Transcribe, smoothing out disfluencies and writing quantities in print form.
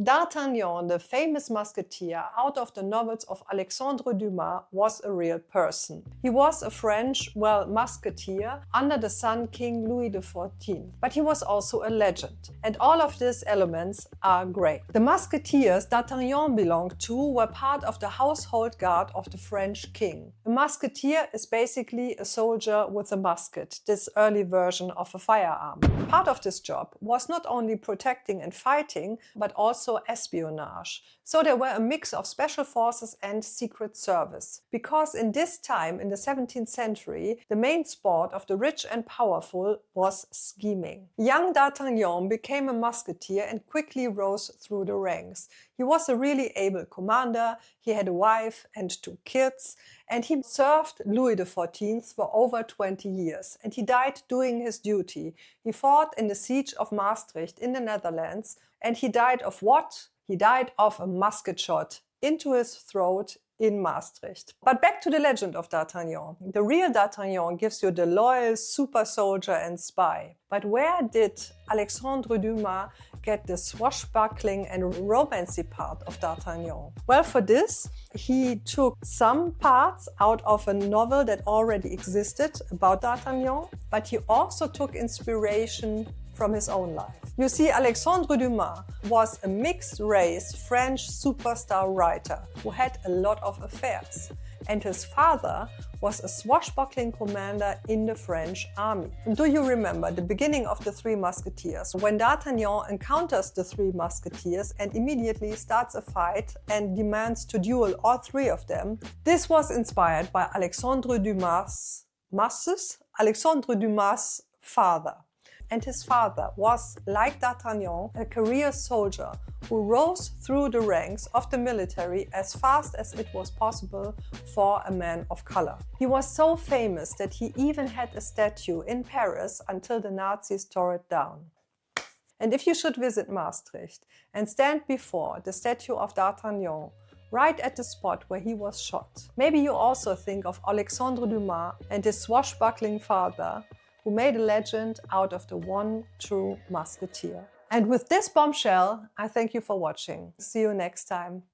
D'Artagnan, the famous musketeer out of the novels of Alexandre Dumas, was a real person. He was a French, musketeer under the Sun King Louis XIV. But he was also a legend. And all of these elements are great. The musketeers D'Artagnan belonged to were part of the household guard of the French king. A musketeer is basically a soldier with a musket, this early version of a firearm. Part of this job was not only protecting and fighting, but also espionage. So there were a mix of special forces and secret service. Because in this time, in the 17th century, the main sport of the rich and powerful was scheming. Young D'Artagnan became a musketeer and quickly rose through the ranks. He was a really able commander, he had a wife and 2 kids, and he served Louis XIV for over 20 years, and he died doing his duty. He fought in the siege of Maastricht in the Netherlands, and he died of what? He died of a musket shot into his throat in Maastricht. But back to the legend of D'Artagnan. The real D'Artagnan gives you the loyal super soldier and spy. But where did Alexandre Dumas get the swashbuckling and romancy part of D'Artagnan? Well, for this, he took some parts out of a novel that already existed about D'Artagnan, but he also took inspiration from his own life. You see, Alexandre Dumas was a mixed-race French superstar writer who had a lot of affairs. And his father was a swashbuckling commander in the French army. Do you remember the beginning of the Three Musketeers, when D'Artagnan encounters the Three Musketeers and immediately starts a fight and demands to duel all 3 of them? This was inspired by Alexandre Dumas' father. And his father was, like D'Artagnan, a career soldier who rose through the ranks of the military as fast as it was possible for a man of color. He was so famous that he even had a statue in Paris until the Nazis tore it down. And if you should visit Maastricht and stand before the statue of D'Artagnan, right at the spot where he was shot, maybe you also think of Alexandre Dumas and his swashbuckling father, who made a legend out of the one true musketeer. And with this bombshell, I thank you for watching. See you next time.